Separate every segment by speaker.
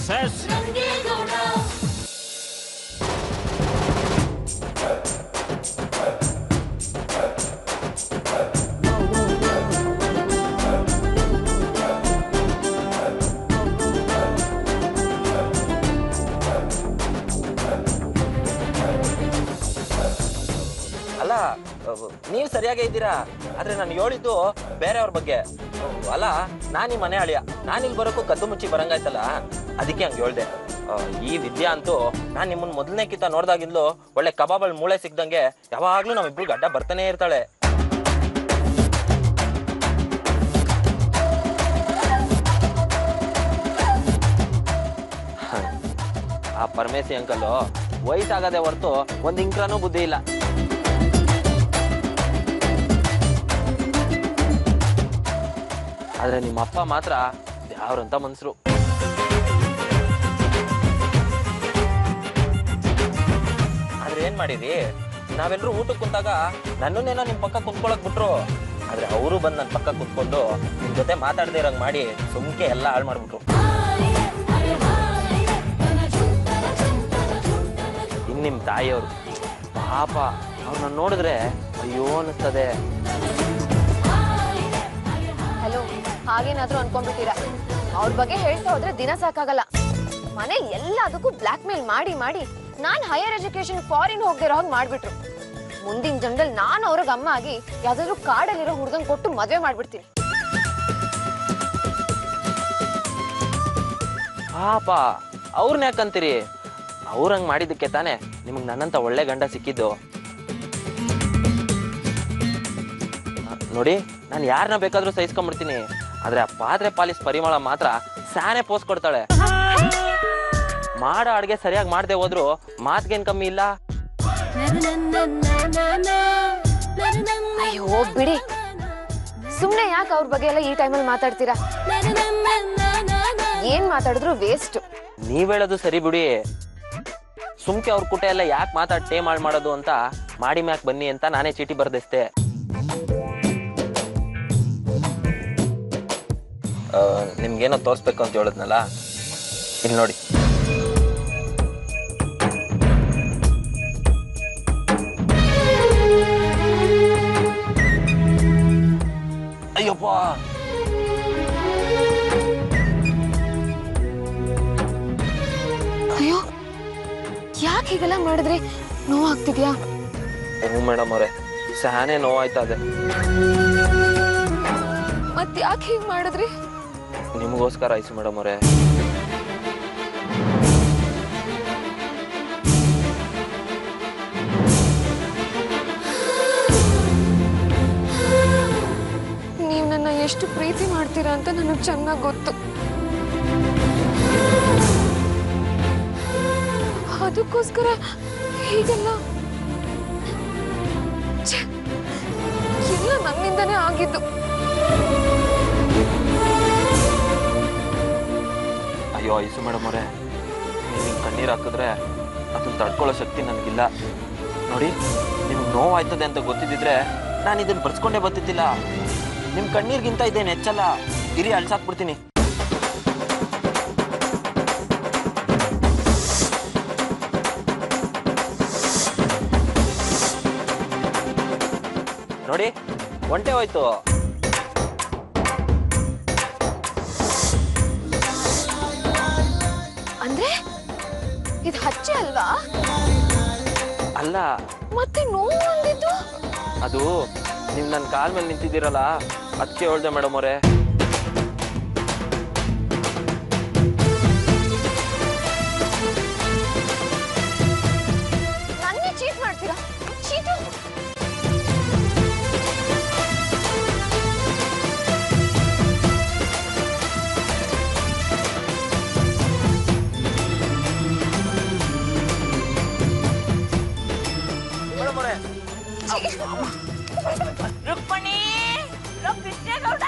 Speaker 1: Versus
Speaker 2: ಅಲ್ಲ, ನೀವು ಸರಿಯಾಗೇ ಇದ್ದೀರಾ. ಆದ್ರೆ ನಾನು ಹೇಳಿದ್ದು ಬೇರೆಯವ್ರ ಬಗ್ಗೆ. ಅಲ್ಲ, ನಾನೀ ಮನೆ ಅಳಿಯ, ನಾನಿಲ್ಲಿ ಬರೋಕ್ಕೂ ಕದ್ದು ಮುಚ್ಚಿ ಬರಂಗಾಯ್ತಲ್ಲ, ಅದಕ್ಕೆ ಹಂಗೆ ಹೇಳ್ದೆ. ಈ ವಿದ್ಯಾ ಅಂತೂ ನಾನು ನಿಮ್ಮನ್ನ ಮೊದಲನೇ ಕಿತ್ತ ನೋಡ್ದಾಗಿಂದಲೂ ಒಳ್ಳೆ ಕಬಾಬಲ್ ಮೂಳೆ ಸಿಕ್ದಂಗೆ ಯಾವಾಗ್ಲೂ ನಮ್ಮಿಬ್ರು ಗಡ್ಡ ಬರ್ತಾನೆ ಇರ್ತಾಳೆ. ಆ ಪರಮೇಶಿ ಅಂಕಲ್ ವಯಸ್ಸಾಗದೆ ಹೊರತು ಒಂದ್ ಇಂಕ್ರನೂ ಬುದ್ಧಿ ಇಲ್ಲ. ಆದ್ರೆ ನಿಮ್ಮ ಅಪ್ಪ ಮಾತ್ರ ಯಾವ್ರಂತ ಮನ್ಸರು. ಆದ್ರೆ ಏನ್ ಮಾಡಿರಿ, ನಾವೆಲ್ಲರೂ ಊಟಕ್ಕೆ ಕುಂತಾಗ ನನ್ನನ್ನೇನೋ ನಿಮ್ ಪಕ್ಕ ಕುಂತ್ಕೊಳಕ್ ಬಿಟ್ರು. ಆದ್ರೆ ಅವರು ಬಂದ್ ನನ್ ಪಕ್ಕ ಕುಂತ್ಕೊಂಡು ನಿಮ್ ಜೊತೆ ಮಾತಾಡದೇ ಇರಂಗ್ ಮಾಡಿ ಸುಮ್ಕೆ ಎಲ್ಲ ಹಾಳು ಮಾಡ್ಬಿಟ್ರು. ಇನ್ ನಿಮ್ ತಾಯಿಯವರು ಪಾಪ, ಅವ್ರನ್ನ ನೋಡಿದ್ರೆ ಅಯ್ಯೋ ಅನಿಸ್ತದೆ.
Speaker 3: ಹಲೋ, ಹಾಗೇನಾದ್ರೂ ಅನ್ಕೊಂಡ್ಬಿಟ್ಟಿರಾ? ಅವ್ರ ಬಗ್ಗೆ ಹೇಳ್ತಾ ಹೋದ್ರೆ ದಿನ ಸಾಕಾಗಲ್ಲ. ಮನೇಲಿ ಎಲ್ಲದಕ್ಕೂ ಬ್ಲಾಕ್ ಮೇಲ್ ಮಾಡಿ ಮಾಡಿ ನಾನ್ ಹೈಯರ್ ಎಜುಕೇಶನ್ ಫಾರಿನ್ ಹೋಗ್ದಿರೋ ಹಾಗೆ ಮಾಡ್ಬಿಟ್ರು. ಮುಂದಿನ ಜನರಲ್ಲಿ ನಾನು ಅವ್ರಿಗೆ ಅಮ್ಮ ಆಗಿ ಯಾವ್ದಾದ್ರು ಕಾಡಲ್ಲಿರೋ ಹುಡುಗನ್ ಕೊಟ್ಟು ಮದ್ವೆ ಮಾಡ್ಬಿಡ್ತೀನಿ.
Speaker 2: ಪಾಪ ಅವ್ರನ್ನ ಯಾಕಂತೀರಿ? ಅವ್ರಂಗ್ ಮಾಡಿದಕ್ಕೆ ತಾನೆ ನಿಮಗ್ ನನ್ನಂತ ಒಳ್ಳೆ ಗಂಡ ಸಿಕ್ಕಿದ್ದು. ನೋಡಿ, ನಾನು ಯಾರನ್ನ ಬೇಕಾದ್ರೂ ಸಹಿಸ್ಕೊಂಡ್ಬಿಡ್ತೀನಿ. ಆದ್ರೆ ಆ ಪಾತ್ರೆ ಪಾಲಿಸ್ ಪರಿಮಳ ಮಾತ್ರ ಸ್ಯಾನೆ ಪೋಸ್ ಕೊಡ್ತಾಳೆ. ಮಾಡೋ ಅಡ್ಗೆ ಸರಿಯಾಗಿ ಮಾಡ್ದೆ ಹೋದ್ರು ಮಾತ್ಗೇನ್ ಕಮ್ಮಿ ಇಲ್ಲ.
Speaker 3: ಅಯ್ಯೋ ಬಿಡಿ, ಸುಮ್ನೆ ಯಾಕೆ ಅವ್ರ ಬಗ್ಗೆ ಎಲ್ಲ ಈ ಟೈಮಲ್ಲಿ ಮಾತಾಡ್ತೀರಾ? ಏನ್ ಮಾತಾಡಿದ್ರು ವೇಸ್ಟ್.
Speaker 2: ನೀವ್ ಹೇಳೋದು ಸರಿ ಬಿಡಿ. ಸುಮ್ಕೆ ಅವ್ರ ಕುಟ ಎಲ್ಲ ಯಾಕೆ ಮಾತಾಡ್ ಟೇ ಮಾಡೋದು ಅಂತ ಮಾಡಿ ಮ್ಯಾಕ್ ಬನ್ನಿ ಅಂತ ನಾನೇ ಚೀಟಿ ಬರ್ದಷ್ಟೇ. ನಿಮ್ಗೇನೋ ತೋರಿಸ್ಬೇಕು ಅಂತ ಹೇಳಿದ್ನಲ್ಲ, ಇಲ್ಲಿ ನೋಡಿ. ಅಯ್ಯಪ್ಪ,
Speaker 3: ಅಯ್ಯೋ ಯಾಕೆ ಹೀಗೆಲ್ಲ ಮಾಡಿದ್ರಿ? ನೋವಾಗ್ತಿದ್ಯಾ?
Speaker 2: ಹ್ಞೂ ಮೇಡಮ್ ಅವರೇ, ಸ್ಯಾನೆ ನೋವಾಯ್ತದೆ.
Speaker 3: ಮತ್ ಯಾಕೆ ಹೀಗ್ ಮಾಡಿದ್ರಿ?
Speaker 2: ನಿಮಗೋಸ್ಕರ ಆಯ್ತು ಮೇಡಮ್ ಅವರೇ.
Speaker 3: ನೀವ್ ನನ್ನ ಎಷ್ಟು ಪ್ರೀತಿ ಮಾಡ್ತೀರಾ ಅಂತ ನನಗ್ ಚೆನ್ನಾಗ್ ಗೊತ್ತು. ಅದಕ್ಕೋಸ್ಕರ ಹೀಗೆಲ್ಲ ಎಲ್ಲ ನನ್ನಿಂದನೇ ಆಗಿದ್ದು.
Speaker 2: ಅಯ್ಯೋ ಐಸು ಮೇಡಮ್ ಅವರೇ, ನೀವು ಕಣ್ಣೀರು ಹಾಕಿದ್ರೆ ಅದನ್ನ ತಡ್ಕೊಳ್ಳೋ ಶಕ್ತಿ ನನಗಿಲ್ಲ. ನೋಡಿ, ನಿಮ್ಗೆ ನೋವಾಯ್ತದೆ ಅಂತ ಗೊತ್ತಿದ್ದಿದ್ರೆ ನಾನು ಇದನ್ನ ಬರ್ಸ್ಕೊಂಡೇ ಬರ್ತಿದ್ದಿಲ್ಲ. ನಿಮ್ಮ ಕಣ್ಣೀರ್ಗಿಂತ ಇದೇನು ಹೆಚ್ಚಲ್ಲ. ಇರಿ, ಅಳ್ಸಾಕ್ಬಿಡ್ತೀನಿ. ನೋಡಿ, ಒಂಟೆ ಹೋಯ್ತು.
Speaker 3: ಅಂದ್ರೆ ಇದು ಹಚ್ಚೆ ಅಲ್ವಾ?
Speaker 2: ಅಲ್ಲ,
Speaker 3: ಮತ್ತೆ ನೋವು ಅಂದಿದ್ದು?
Speaker 2: ಅದು ನೀವು ನನ್ನ ಕಾಲ್ ಮೇಲೆ ನಿಂತಿದ್ದೀರಲ್ಲ, ಅದಕ್ಕೆ ಹೇಳ್ದೆ ಮೇಡಮ್ ಅವರೇ.
Speaker 3: ನನ್ನೇ ಚೀಟ್ ಮಾಡ್ತೀರಾ? ಚೀಟು?
Speaker 4: ರುಕ್ಮಣಿ, ಕೃಷ್ಣೇಗೌಡ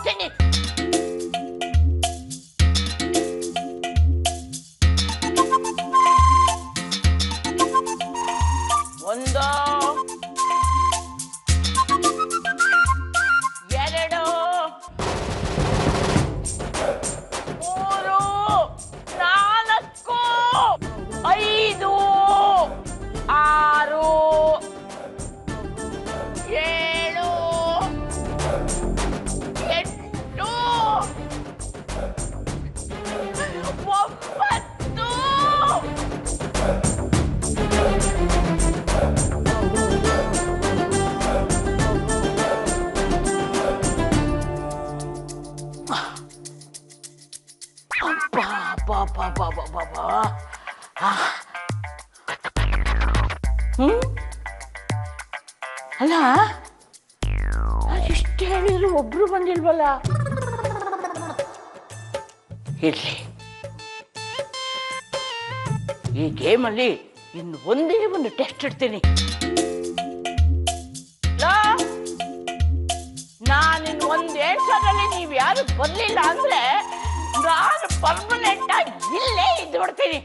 Speaker 1: ಹೋಗ್ತೀನಿ. ಒಂದು, ಎರಡು, ಮೂರು, ನಾಲ್ಕು, ಐದು, ಆರು, ಏಳು, ಎಂಟು, ಒಂಬತ್ತು. ಅಲ್ಲ, ಇಷ್ಟು ಹೇಳಿದ್ರು ಒಬ್ರು ಬಂದಿಲ್ವಲ್ಲ. ಇರ್ಲಿ, ಈ ಗೇಮಲ್ಲಿ ಇನ್ನು ಒಂದೇ ಒಂದು ಟೆಸ್ಟ್ ಇಡ್ತೀನಿ. ನಾನಿನ್ ಒಂದು ಏಳ್ಸೋದ್ರಲ್ಲಿ ನೀವು ಯಾರು ಬರ್ಲಿಲ್ಲ ಅಂದ್ರೆ ನಾನು ಪರ್ಮನೆಂಟ್ ಆಗಿ ಇಲ್ಲೇ ಇದ್ದು ಬಿಡ್ತೀನಿ.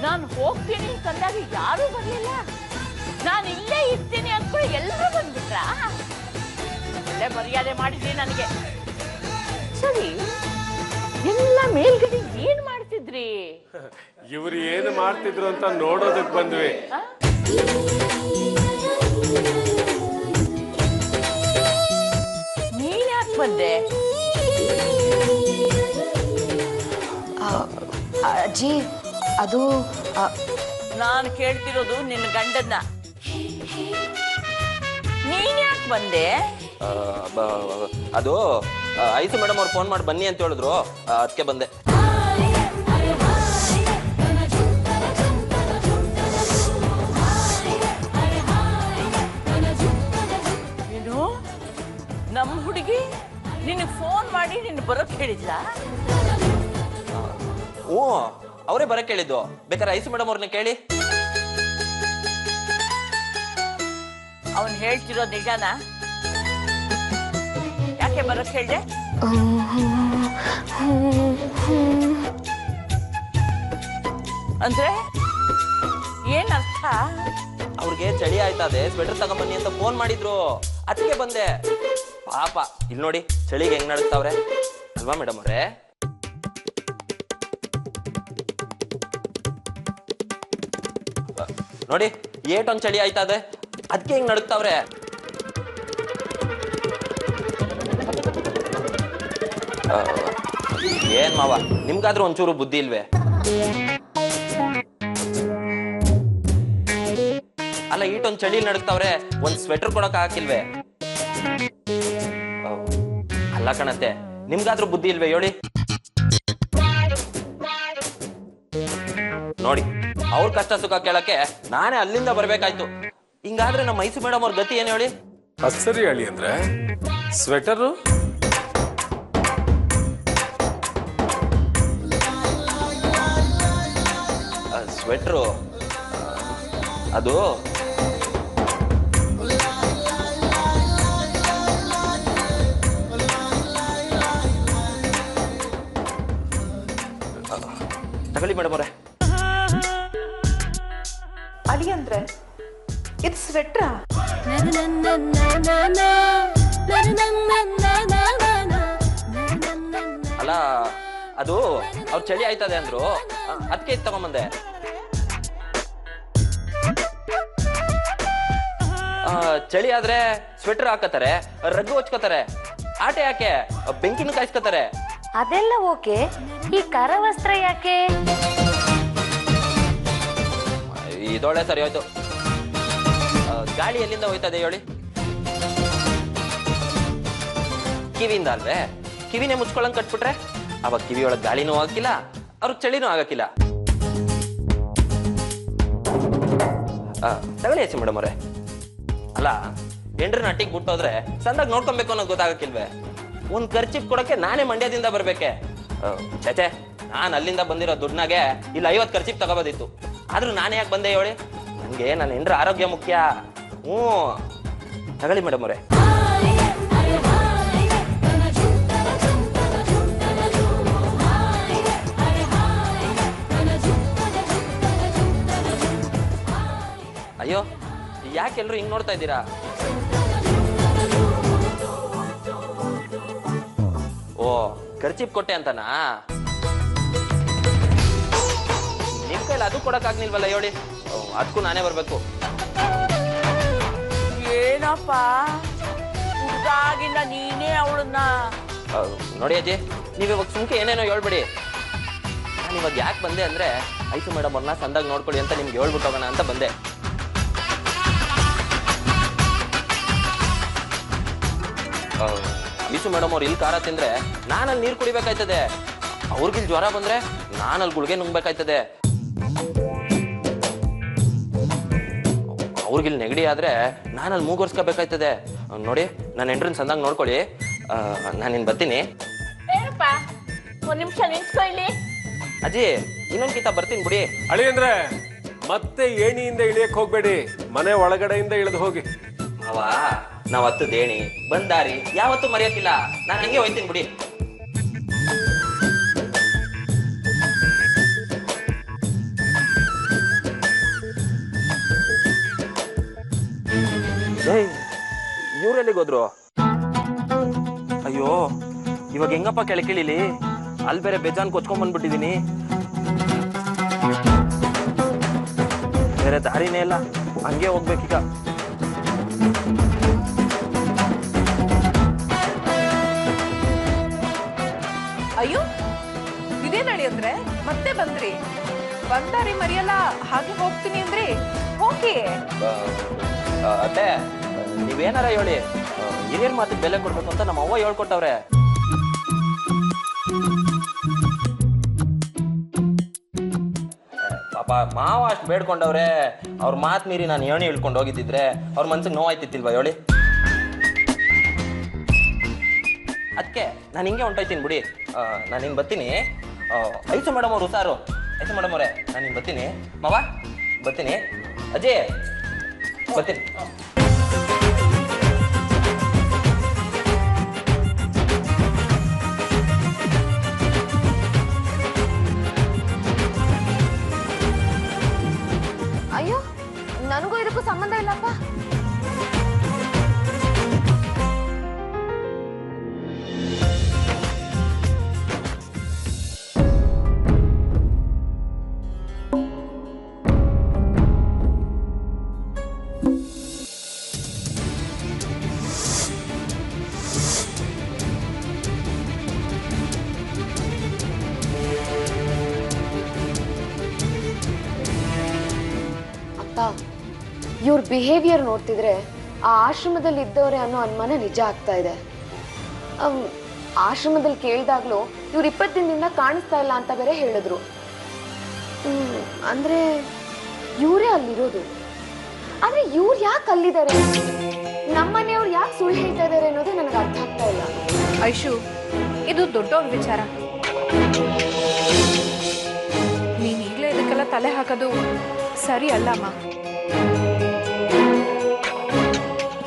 Speaker 1: ನಾನು ಹೋಗ್ತೀನಿ ಅಂತಂದಾಗ ಯಾರೂ ಬರ್ಲಿಲ್ಲ. ನಾನು ಇಲ್ಲೇ ಇರ್ತೀನಿ ಅಂದ್ಕೊಂಡು ಎಲ್ಲರೂ ಬಂದ್ಬಿಟ್ರ. ಒಳ್ಳೆ ಮರ್ಯಾದೆ ಮಾಡಿದ್ರಿ ನನಗೆ. ಸರಿ, ಎಲ್ಲ ಮೇಲ್ಗಡೆ ಏನ್ ಮಾಡ್ತಿದ್ರಿ?
Speaker 4: ಇವ್ರು ಏನು ಮಾಡ್ತಿದ್ರು ಅಂತ ನೋಡೋದಕ್ಕೆ ಬಂದ್ವಿ.
Speaker 1: ನೀನ್ ಯಾಕೆ ಬಂದೆ?
Speaker 3: ಅಜ್ಜಿ, ಅದು
Speaker 1: ನಾನು ಕೇಳ್ತಿರೋದು ನಿನ್ನ ಗಂಡನ್ನ. ನೀನ್ ಯಾಕೆ ಬಂದೆ?
Speaker 2: ಅದು ಐಸು ಮೇಡಮ್ ಅವ್ರು ಫೋನ್ ಮಾಡಿ ಬನ್ನಿ ಅಂತ ಹೇಳಿದ್ರು, ಅದಕ್ಕೆ ಬಂದೆ.
Speaker 1: ಏನು, ನಮ್ಮ ಹುಡುಗಿ ನಿನಗೆ ಫೋನ್ ಮಾಡಿ ನಿನ್ನ ಬರೋಕ್ ಹೇಳಿದ್ಲ?
Speaker 2: ಹ್ಞೂ, ಅವರೇ ಬರಕ್ಕೆ ಹೇಳಿದ್ದು. ಬೇಕಾದ್ರೆ ಐಸು ಮೇಡಮ್ ಅವ್ರನ್ನ ಕೇಳಿ.
Speaker 1: ಅವನ್ ಹೇಳ್ತಿರೋದು ನಿಜಾನಾ? ಯಾಕೆ ಬರೋಕ್ ಹೇಳ್ದೆ? ಅಂದ್ರೆ ಏನ್ ಅರ್ಥ?
Speaker 2: ಅವ್ರಿಗೆ ಚಳಿ ಆಯ್ತದೆ, ಸ್ವೆಟರ್ ತಗೊಂಬನ್ನಿ ಅಂತ ಫೋನ್ ಮಾಡಿದ್ರು, ಅದಕ್ಕೆ ಬಂದೆ. ಪಾಪ ಇಲ್ಲಿ ನೋಡಿ ಚಳಿಗೆ ಹೆಂಗ್ ನಡುತ್ತಾವ್ರೆ ಅಲ್ವಾ ಮೇಡಮ್ ಅವ್ರೆ? ನೋಡಿ ಏಟೊಂದ್ ಚಳಿ ಆಯ್ತದೆ, ಅದಕ್ಕೆ ಹೆಂಗ್ ನಡುತ್ತಾವ್ರೆ. ಏನ್ ಮಾವ, ನಿಮ್ಗಾದ್ರೂ ಒಂಚೂರು ಬುದ್ಧಿ ಇಲ್ವೇ? ಅಲ್ಲ, ಈಟೊಂದ್ ಚಳಿ ನಡುಕ್ತಾವ್ರೆ, ಒಂದ್ ಸ್ವೆಟರ್ ಕೊಡಕ್ ಹಾಕಿಲ್ವೇ? ಅಲ್ಲ ಕಣತ್ತೆ, ನಿಮ್ಗಾದ್ರೂ ಬುದ್ಧಿ ಇಲ್ವೇ ಹೇಳಿ? ನೋಡಿ, ಅವ್ರ ಕಷ್ಟ ಸುಖ ಕೇಳಕ್ಕೆ ನಾನೇ ಅಲ್ಲಿಂದ ಬರ್ಬೇಕಾಯ್ತು. ಹಿಂಗಾದ್ರೆ ನಮ್ಮ ಐಸು ಮೇಡಮ್ ಅವ್ರ ಗತಿ ಏನ್ ಹೇಳಿ?
Speaker 4: ಅದ್ ಸರಿ ಹೇಳಿ. ಅಂದ್ರೆ ಸ್ವೆಟರು
Speaker 2: ಸ್ವೆಟ್ರು ಅದು ತಗೊಳ್ಳಿ ಮೇಡಮ್ ಅವ್ರೆ.
Speaker 5: ಅಳಿ ಅಂದ್ರೆ ಇದು ಸ್ವೆಟ್ರಾ?
Speaker 2: ಅಲ್ಲ, ಅದು ಅವ್ರು ಚಳಿ ಆಯ್ತದೆ ಅಂದ್ರು, ಅದಕ್ಕೆ ಇದು ತಗೊಂಬಂದೆ. ಚಳಿ ಆದ್ರೆ ಸ್ವೆಟರ್ ಹಾಕತಾರೆ, ರಗ್ಗು ಹೊಚ್ಕೋತಾರೆ. ಆಟ ಯಾಕೆ, ಬೆಂಕಿನೂ ಕಾಯಿಸ್ಕೋತಾರೆ.
Speaker 3: ಅದೆಲ್ಲ ಓಕೆ,
Speaker 6: ಈ ಕರವಸ್ತ್ರ ಯಾಕೆ?
Speaker 2: ಇದೊಳ್ಳೆ ಸರಿ ಹೋಯ್ತು. ಗಾಳಿ ಎಲ್ಲಿಂದ ಹೋಯ್ತದೆ ಹೇಳಿ? ಕಿವಿಯಿಂದ ಅಲ್ವೇ? ಕಿವಿನೇ ಮುಚ್ಕೊಳ್ಳಂಗ್ ಕಟ್ಬಿಟ್ರೆ ಅವಾಗ ಕಿವಿಯೊಳಗೆ ಗಾಳಿನೂ ಆಗಕ್ಕಿಲ್ಲ, ಅವ್ರಿಗೆ ಚಳಿನೂ ಆಗಕ್ಕಿಲ್ಲ. ತಗೊಳ್ಳಿ ಎಸಿ ಮೇಡಮ್ ಅವ್ರೆ. ಅಲ್ಲ, ಹೆಂಡ್ರನ್ನ ಅಟ್ಟಿಗೆ ಬಿಟ್ಟೋದ್ರೆ ಸಂದಾಗ ನೋಡ್ಕೊಬೇಕು ಅನ್ನೋದು ಗೊತ್ತಾಗಕ್ಕಿಲ್ವೇ? ಒಂದ್ ಖರ್ಚಿಪ್ ಕೊಡಕ್ಕೆ ನಾನೇ ಮಂಡ್ಯದಿಂದ ಬರ್ಬೇಕೆ? ಚೇಚೆ, ನಾನ್ ಅಲ್ಲಿಂದ ಬಂದಿರೋ ದುಡ್ನಾಗೆ ಇಲ್ಲಿ 50 ಖರ್ಚಿಪ್ ತಗೋಬೋದಿತ್ತು. ಆದ್ರೂ ನಾನೇ ಯಾಕೆ ಬಂದೆ ಹೇಳಿ? ನನ್ಗೆ ನನ್ನ ಹೆಂಡ್ರ ಆರೋಗ್ಯ ಮುಖ್ಯ. ತಗೊಳ್ಳಿ ಮೇಡಮ್ ಅವ್ರೆ. ಅಯ್ಯೋ, ಯಾಕೆಲ್ರು ಹಿಂಗ್ ನೋಡ್ತಾ ಇದ್ದೀರಾ? ಓ, ಖರ್ಚಿಪ್ ಕೊಟ್ಟೆ ಅಂತನಾ? ನಿಮ್ ಕೈಲಿ ಅದು ಕೊಡಕ್ಕಾಗ್ನಿಲ್ವಲ್ಲ ಹೇಳಿ? ಅದಕ್ಕೂ ನಾನೇ ಬರ್ಬೇಕು.
Speaker 1: ಏನಪ್ಪ, ಹುಡ್ಗಾಗಿಂದ ನೀನೇ ಅವಳನ್ನ?
Speaker 2: ನೋಡಿ ಅಜ್ಜಿ, ನೀವ್ ಇವಾಗ ಸುಮ್ಕೆ ಏನೇನೋ ಹೇಳ್ಬೇಡಿ. ನಾನು ಇವಾಗ ಯಾಕೆ ಬಂದೆ ಅಂದ್ರೆ, ಐಸು ಮೇಡಮ್ ಅವ್ರನ್ನ ಸಂದಾಗ ನೋಡ್ಕೊಳ್ಳಿ ಅಂತ ನಿಮ್ಗೆ ಹೇಳ್ಬಿಟ್ಟು ಹೋಗೋಣ ಅಂತ ಬಂದೆ. ಐಸು ಮೇಡಮ್ ಅವ್ರು ಇಲ್ಲಿ ಖಾರ ತಿಂದ್ರೆ ನಾನಲ್ಲಿ ನೀರು ಕುಡಿಬೇಕಾಯ್ತದೆ. ಅವ್ರಿಗಿಲ್ ಜ್ವರ ಬಂದ್ರೆ ನಾನಲ್ಲಿ ಗುಳಿಗೆ ನುಂಗ್ಬೇಕಾಯ್ತದೆ. ಅವ್ರಿಗಿಲ್ ನೆಗಡಿ ಆದ್ರೆ ನಾನಲ್ಲಿ ಮೂಗರ್ಸ್ಕೋಬೇಕಾಯ್ತದೆ. ನೋಡಿ, ನನ್ನ ಹೆಂಡ್ರನ್ ಸಂದಾಗ ನೋಡ್ಕೊಳ್ಳಿ. ನಾನಿನ್ ಬರ್ತೀನಿ.
Speaker 1: ಏನಪ್ಪ, ಒಂದ್ ನಿಮಿಷ ನಿಂತ್ಕೊ ಇಲ್ಲಿ.
Speaker 2: ಅಜ್ಜಿ, ಇನ್ನೊಂದ್ಕಿತ ಬರ್ತೀನಿ ಬಿಡಿ.
Speaker 4: ಅಳಿ ಅಂದ್ರೆ ಮತ್ತೆ ಏಣಿಯಿಂದ ಇಳಿಯಕ್ ಹೋಗ್ಬೇಡಿ, ಮನೆ ಒಳಗಡೆಯಿಂದ ಇಳಿದು ಹೋಗಿ.
Speaker 2: ಅವ ನಾವ್ ಹತ್ತು ದೇಣಿ ಬಂದಾರಿ ಯಾವತ್ತೂ ಮರೆಯಕ್ಕಿಲ್ಲ. ನಾನು ಹಂಗೆ ಹೋಯ್ತೀನಿ ಬಿಡಿ. ಇವ್ರೆಲ್ಲಿಗೆ ಹೋದ್ರು? ಅಯ್ಯೋ, ಇವಾಗ ಹೆಂಗಪ್ಪ ಕೆಳಕಿಳಿಲಿ? ಅಲ್ಲಿ ಬೇರೆ ಬೇಜಾನ್ ಕೊಚ್ಕೊಂಡ್ ಬಂದ್ಬಿಟ್ಟಿದೀನಿ. ಬೇರೆ ದಾರಿನೇ ಇಲ್ಲ, ಹಂಗೆ ಹೋಗ್ಬೇಕೀಗ.
Speaker 5: ಅಯ್ಯೋ, ಇದೇನ್ ಅಳಿ ಅಂದ್ರೆ ಮತ್ತೆ ಬಂದ್ರಿ? ಬಂದಾರಿ ಮರಿಯಲ್ಲ, ಹಾಗೆ ಹೋಗ್ತೀನಿ ಅಂದ್ರಿ, ಹೋಗಿ.
Speaker 2: ಅತ್ತೆ, ನೀವೇನಾರ ಹೇಳಿ, ಹಿರಿಯರ್ ಮಾತಿಗೆ ಬೆಲೆ ಕೊಡ್ಬೇಕು ಅಂತ ನಮ್ಮ ಅವ್ವ ಹೇಳ್ಕೊಟ್ಟವ್ರೆ. ಪಾಪ ಮಾವ ಅಷ್ಟು ಬೇಡ್ಕೊಂಡವ್ರೆ. ಅವ್ರ ಮಾತ್ ಮೀರಿ ನಾನು ಏಣಿ ಇಳ್ಕೊಂಡು ಹೋಗಿದ್ದಿದ್ರೆ ಅವ್ರ ಮನ್ಸಿಗೆ ನೋವಾಯ್ತಿತ್ತಿಲ್ವಾ ಹೇಳಿ? ಅದಕ್ಕೆ ನಾನು ಹಿಂಗೆ ಹೊಂಟೋಯ್ತೀನಿ ಬಿಡಿ. ನಾನು ಹಿಂಗೆ ಬರ್ತೀನಿ. ಐಸು ಮೇಡಮ್ ಅವ್ರು ಹುಷಾರು. ಐಸು ಮೇಡಮ್ ಅವರೇ, ನಾನು ಹಿಂಗೆ ಬರ್ತೀನಿ. ಮಾವ ಬರ್ತೀನಿ. ಅಜ್ಜಿ ಬರ್ತೀನಿ.
Speaker 3: ಅಯ್ಯೋ, ನನಗೂ ಇದಕ್ಕೂ ಸಂಬಂಧ ಇಲ್ಲಪ್ಪ. ಇವ್ರ ಬಿಹೇವಿಯರ್ ನೋಡ್ತಿದ್ರೆ ಆ ಆಶ್ರಮದಲ್ಲಿ ಇದ್ದವ್ರೆ ಅನ್ನೋ ಅನುಮಾನ ನಿಜ ಆಗ್ತಾ ಇದೆ. ಆಶ್ರಮದಲ್ಲಿ ಕೇಳಿದಾಗ್ಲೂ ಇವ್ರು 20 ದಿನದಿಂದ ಕಾಣಿಸ್ತಾ ಇಲ್ಲ ಅಂತ ಬೇರೆ ಹೇಳಿದ್ರು. ಅಂದ್ರೆ ಇವರೇ ಅಲ್ಲಿರೋದು. ಆದ್ರೆ ಇವ್ರು ಯಾಕೆ ಅಲ್ಲಿದ್ದಾರೆ? ನಮ್ಮನೆಯವ್ರು ಯಾಕೆ ಸುಳ್ಳು ಹೇಳ್ತಾ ಇದ್ದಾರೆ ಅನ್ನೋದೇ ನನಗೆ ಅರ್ಥ ಆಗ್ತಾ ಇಲ್ಲ.
Speaker 5: ಐಶು, ಇದು ದೊಡ್ಡವ್ರ ವಿಚಾರ. ನೀನ್ ಈಗಲೇ ಇದಕ್ಕೆಲ್ಲ ತಲೆ ಹಾಕೋದು ಸರಿ ಅಲ್ಲಮ್ಮ.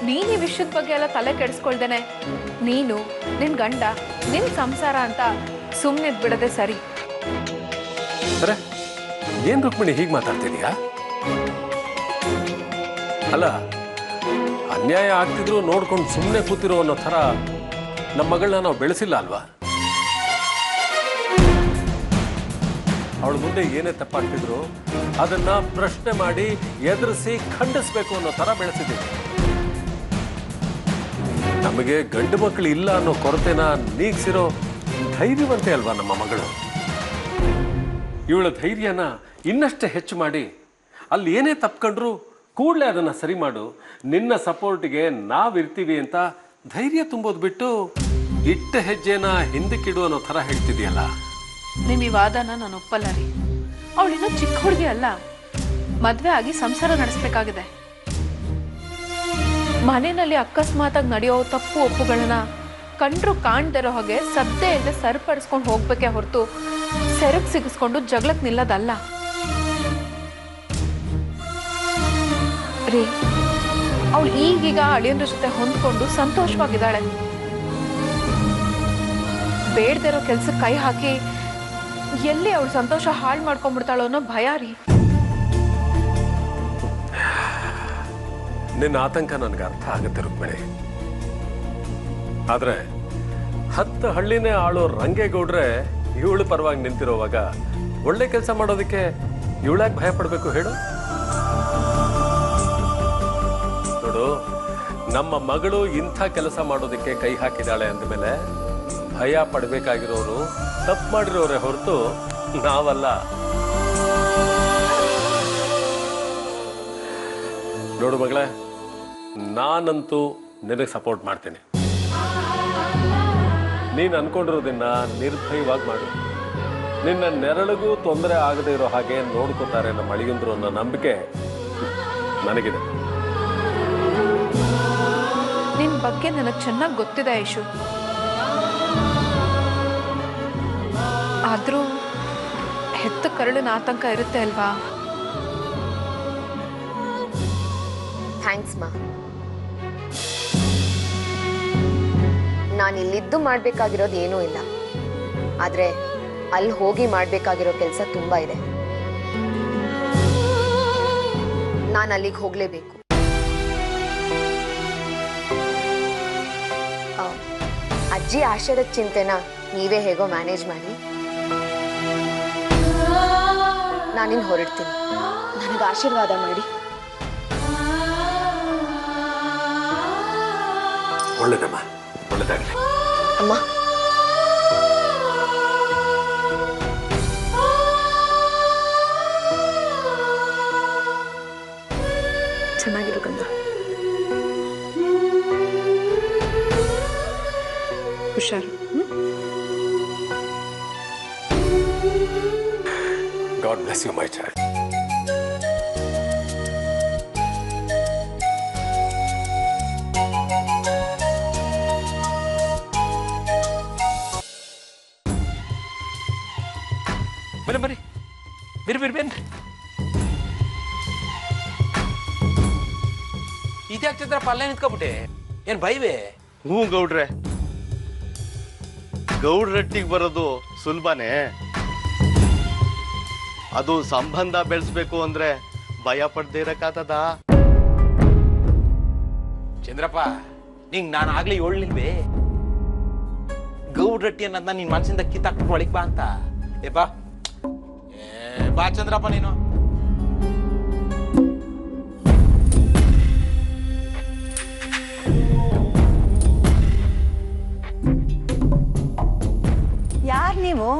Speaker 5: ನೀನ್ ಈ ವಿಷಯದ ಬಗ್ಗೆ ಎಲ್ಲ ತಲೆ ಕೆಡಿಸ್ಕೊಳ್ದೇನೆ ನೀನು, ನಿನ್ ಗಂಡ, ನಿನ್ ಸಂಸಾರ ಅಂತ ಸುಮ್ಮನೆ ಬಿಡದೆ ಸರಿ.
Speaker 4: ಅರೆ, ಏನ್ ರುಕ್ಮಿಣಿ ಹೀಗೆ ಮಾತಾಡ್ತಿದೀಯಾ? ಅಲ್ಲ, ಅನ್ಯಾಯ ಆಗ್ತಿದ್ರು ನೋಡ್ಕೊಂಡು ಸುಮ್ಮನೆ ಕೂತಿರೋ ಅನ್ನೋ ಥರ ನಮ್ಮ ಮಗಳನ್ನ ನಾವು ಬೆಳೆಸಿಲ್ಲ ಅಲ್ವಾ? ಅವಳ ಮುಂದೆ ಏನೇ ತಪ್ಪಾಗ್ತಿದ್ರು ಅದನ್ನ ಪ್ರಶ್ನೆ ಮಾಡಿ ಎದುರಿಸಿ ಖಂಡಿಸ್ಬೇಕು ಅನ್ನೋ ಥರ ಬೆಳೆಸಿದ್ದೀವಿ. ನಮಗೆ ಗಂಡು ಮಕ್ಕಳು ಇಲ್ಲ ಅನ್ನೋ ಕೊರತೆನ ನೀಗಿಸಿರೋ ಧೈರ್ಯವಂತೆ ಅಲ್ವಾ ನಮ್ಮ ಮಗಳು? ಇವಳ ಧೈರ್ಯನ ಇನ್ನಷ್ಟೇ ಹೆಚ್ಚು ಮಾಡಿ ಅಲ್ಲಿ ಏನೇ ತಪ್ಕೊಂಡ್ರು ಕೂಡಲೇ ಅದನ್ನು ಸರಿ ಮಾಡು, ನಿನ್ನ ಸಪೋರ್ಟ್ಗೆ ನಾವಿರ್ತೀವಿ ಅಂತ ಧೈರ್ಯ ತುಂಬೋದು ಬಿಟ್ಟು ಇಟ್ಟ ಹೆಜ್ಜೆನ ಹಿಂದಕ್ಕಿಡು ಅನ್ನೋ ಥರ ಹೇಳ್ತಿದೆಯಲ್ಲ.
Speaker 5: ನಿಮ್ ಈ ವಾದನ ನಾನು ಒಪ್ಪಲ್ಲ ರೀ. ಅವಳಿನ್ನೂ ಚಿಕ್ಕ ಹುಡುಗಿ ಅಲ್ಲ, ಮದ್ವೆ ಆಗಿ ಸಂಸಾರ ನಡೆಸ್ಬೇಕಾಗಿದೆ. ಮನೆಯಲ್ಲಿ ಅಕಸ್ಮಾತಾಗಿ ನಡೆಯೋ ತಪ್ಪು ಒಪ್ಪುಗಳನ್ನ ಕಂಡ್ರು ಕಾಣ್ದಿರೋ ಹಾಗೆ ಸದ್ದೆ ಇಲ್ಲದೆ ಸರಿಪಡಿಸ್ಕೊಂಡು ಹೋಗ್ಬೇಕೆ ಹೊರತು ಸೆರಗ್ ಸಿಗಿಸ್ಕೊಂಡು ಜಗಳಕ್ಕೆ ನಿಲ್ಲದಲ್ಲ ರೀ. ಅವಳು ಈಗೀಗ ಅಳಿಯಂದ್ರ ಜೊತೆ ಹೊಂದ್ಕೊಂಡು ಸಂತೋಷವಾಗಿದ್ದಾಳೆ. ಬೇಡದಿರೋ ಕೆಲ್ಸಕ್ಕೆ ಕೈ ಹಾಕಿ ಎಲ್ಲಿ ಅವಳು ಸಂತೋಷ ಹಾಳು ಮಾಡ್ಕೊಂಡ್ಬಿಡ್ತಾಳೋ ಅನ್ನೋ ಭಯ ರೀ.
Speaker 4: ನಿನ್ನ ಆತಂಕ ನನಗೆ ಅರ್ಥ ಆಗುತ್ತೆ ರುಕ್ಮಿಣಿ. ಆದ್ರೆ 10 ಹಳ್ಳಿನೇ ಆಳೋ ರಂಗೇಗೌಡ್ರೆ ಇವಳು ಪರವಾಗಿ ನಿಂತಿರೋವಾಗ ಒಳ್ಳೆ ಕೆಲಸ ಮಾಡೋದಕ್ಕೆ ಇವಳಾಗಿ ಭಯ ಪಡಬೇಕು ಹೇಳು? ನೋಡು, ನಮ್ಮ ಮಗಳು ಇಂಥ ಕೆಲಸ ಮಾಡೋದಕ್ಕೆ ಕೈ ಹಾಕಿದಾಳೆ ಅಂದಮೇಲೆ ಭಯ ಪಡಬೇಕಾಗಿರೋರು ತಪ್ಪು ಮಾಡಿರೋರೇ ಹೊರತು ನಾವಲ್ಲ. ನೋಡು ಮಗಳೇ, ನಾನಂತೂ ನಿನಗೆ ಸಪೋರ್ಟ್ ಮಾಡ್ತೀನಿ. ನೀನು ಅನ್ಕೊಂಡಿರೋದನ್ನ ನಿರ್ಭಯವಾಗಿ ಮಾಡು. ನಿನ್ನ ನೆರಳಿಗೂ ತೊಂದರೆ ಆಗದೆ ಇರೋ ಹಾಗೆ ನೋಡ್ಕೋತಾರೆ ನಮ್ಮ ಅಳಿಯಂದ್ರು ಅನ್ನೋ ನಂಬಿಕೆ ನನಗಿದೆ.
Speaker 5: ನಿನ್ ಬಗ್ಗೆ ನನಗೆ ಚೆನ್ನಾಗಿ ಗೊತ್ತಿದೆ ಐಶು. ಆದ್ರೂ ಹೆತ್ತ ಕರುಳಿನ ಆತಂಕ ಇರುತ್ತೆ ಅಲ್ವಾ?
Speaker 3: ಥ್ಯಾಂಕ್ಸ್ ಮಾ. ನಾನು ಇಲ್ಲಿದ್ದು ಮಾಡ್ಬೇಕಾಗಿರೋದು ಏನೂ ಇಲ್ಲ, ಆದ್ರೆ ಅಲ್ಲಿ ಹೋಗಿ ಮಾಡ್ಬೇಕಾಗಿರೋ ಕೆಲಸ ತುಂಬಾ ಇದೆ. ನಾನು ಅಲ್ಲಿಗೆ ಹೋಗ್ಲೇಬೇಕು. ಅಜ್ಜಿ ಆಶಯದ ಚಿಂತೆನ ನೀವೇ ಹೇಗೋ ಮ್ಯಾನೇಜ್ ಮಾಡಿ. ನಾನಿನ್ ಹೊರಡ್ತೀನಿ. ನನಗೆ ಆಶೀರ್ವಾದ ಮಾಡಿ.
Speaker 4: ಒಳ್ಳೆದಮ್ಮ, ಒಳ್ಳೆದಾಗಲಿ
Speaker 3: ಅಮ್ಮ.
Speaker 5: ಚೆನ್ನಾಗಿರು ಕಂದ. ಹುಷಾರು.
Speaker 4: God bless you, my child.
Speaker 2: ಬರ್ರಿ ಬನ್ರಿ. ಇದ್ಯಾಕೆ ಚಂದ್ರಪ್ಪ ಅಲ್ಲೇ ನಿಂತ್ಕೊಬಿಟ್ಟೆ? ಏನ್ ಬೈವೆ?
Speaker 6: ಹ್ಞೂ ಗೌಡ್ರೆ, ಗೌಡ್ರಟ್ಟಿಗೆ ಬರೋದು ಸುಲಭನೇ. ಅದು ಸಂಬಂಧ ಬೆಳೆಸ್ಬೇಕು ಅಂದ್ರೆ ಭಯ ಪಡ್ದೇ ಇರಕ್ಕಾತದ?
Speaker 2: ಚಂದ್ರಪ್ಪ, ನಿಂಗ್ ನಾನು ಆಗ್ಲೇ ಹೇಳಿಲ್ವೇ ಗೌಡ್ರಟ್ಟಿ ಅನ್ನೋದನ್ನ ನಿನ್ ಮನಸ್ಸಿಂದ ಕಿತ್ತಾಕ್ಬಿಟ್ಟು ಒಳಗ್ ಬಾ ಅಂತ? ಬಾ ಚಂದ್ರಪ್ಪ ನೀನು.
Speaker 7: ಯಾರ್ ನೀವು?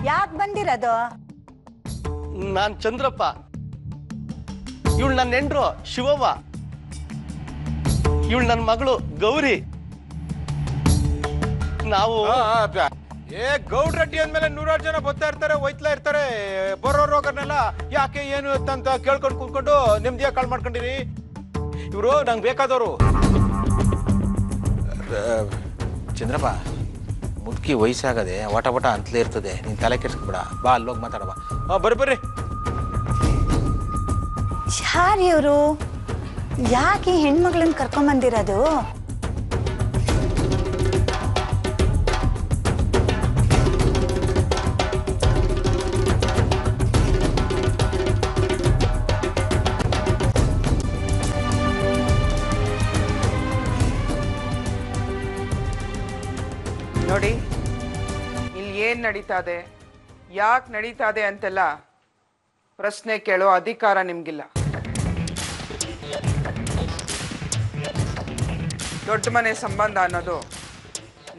Speaker 7: ಯಾಕೆ ಬಂದಿರೋದು?
Speaker 6: ನಾನ್ ಚಂದ್ರಪ್ಪ, ಇವಳು ನನ್ನ ಹೆಂಡ್ರು ಶಿವವ್ವ, ಇವಳು ನನ್ನ ಮಗಳು ಗೌರಿ. ನಾವು
Speaker 8: ಗೌಡ್ರಟ್ಟಿ ಅಂದ್ಮೇಲೆ 100 ಜನ ಬರ್ತಾ ಇರ್ತಾರೆ, ಹೋಯ್ತಾ ಇರ್ತಾರೆ. ಬರೋರೋಗನೆಲ್ಲ ಯಾಕೆ ಏನು ಅಂತ ಕೇಳ್ಕೊಂಡು ಕೂತ್ಕೊಂಡು ನೆಮ್ಮದಿಯಾಗಿ ಕಾಲ್ ಮಾಡ್ಕೊಂಡಿರಿ. ಇವರು ನಂಗೆ ಬೇಕಾದವರು.
Speaker 2: ಚಂದ್ರಪ್ಪ, ಮುದುಕಿ ವಯಸ್ಸಾಗದೆ ವಟ ವಟ ಅಂತಲೇ ಇರ್ತದೆ, ನೀನ್ ತಲೆ ಕೆಡ್ಸ್ಕೊಬೇಡ. ಬಾ ಅಲ್ಲೋಗಿ ಮಾತಾಡವ.
Speaker 8: ಬರ್ರಿ.
Speaker 7: ಯಾರು ಇವರು? ಯಾಕೆ ಹೆಣ್ಮಗಳನ್ನ ಕರ್ಕೊಂಬಂದಿರೋದು?
Speaker 9: ನೋಡಿ, ಇಲ್ಲಿ ಏನ್ ನಡೀತಾದೆ, ಯಾಕೆ ನಡೀತಾದೆ ಅಂತೆಲ್ಲ ಪ್ರಶ್ನೆ ಕೇಳೋ ಅಧಿಕಾರ ನಿಮ್ಗಿಲ್ಲ. ದೊಡ್ಡ ಮನೆ ಸಂಬಂಧ ಅನ್ನೋದು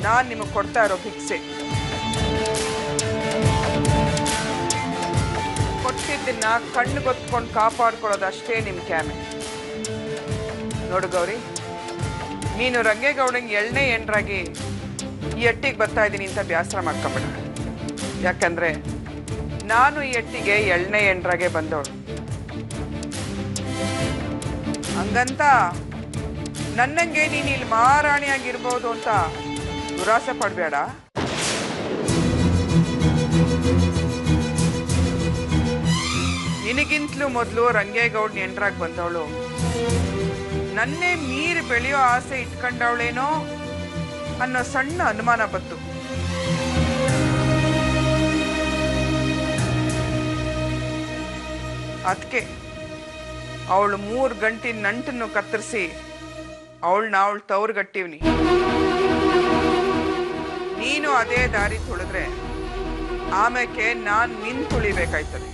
Speaker 9: ನಾನು ನಿಮಗೆ ಕೊಡ್ತಾ ಇರೋ ಭಿಕ್ಷೆ. ಕೊಟ್ಟಿದ್ದನ್ನ ಕಣ್ಣು ಗೊತ್ಕೊಂಡು ಕಾಪಾಡ್ಕೊಳ್ಳೋದಷ್ಟೇ ನಿಮ್ಮ ಕ್ಯಾಮೆ. ನೋಡು ಗೌರಿ, ನೀನು ರಂಗೇಗೌಡಂಗೆ ಎಳ್ನೇ ಎಂಡ್ರಾಗಿ ಈ ಎಟ್ಟಿಗೆ ಬರ್ತಾ ಇದ್ದೀನಿ ಅಂತ ಬೇಸರ ಮಾಡ್ಕೊಂಬೇಡ. ಯಾಕಂದ್ರೆ ನಾನು ಈ ಎಟ್ಟಿಗೆ ಎಳ್ನೇ ಎಂಡ್ರಾಗೆ ಬಂದವಳು. ಹಂಗಂತ ನನ್ನಂಗೆ ನೀನು ಇಲ್ಲಿ ಮಹಾರಾಣಿಯಾಗಿರ್ಬೋದು ಅಂತ ದುರಾಸೆ ಪಡಬೇಡ. ನಿನಗಿಂತಲೂ ಮೊದಲು ರಂಗೇಗೌಡ ಎಂಡ್ರಾಗಿ ಬಂದವಳು. ನನ್ನೇ ಮೀರಿ ಬೆಳೆಯೋ ಆಸೆ ಇಟ್ಕೊಂಡವಳೇನೋ ಅನ್ನೋ ಸಣ್ಣ ಅನುಮಾನ ಬಂತು. ಅದಕ್ಕೆ ಅವಳು 3 ಗಂಟೆ ನಂಟನ್ನು ಕತ್ತರಿಸಿ ಅವಳು ತವ್ರುಗಟ್ಟಿವ್ನಿ. ನೀನು ಅದೇ ದಾರಿ ತುಳಿದ್ರೆ ಆಮೇಲೆ ನಾನು ನಿನ್ ತುಳಿಬೇಕಾಯ್ತದೆ.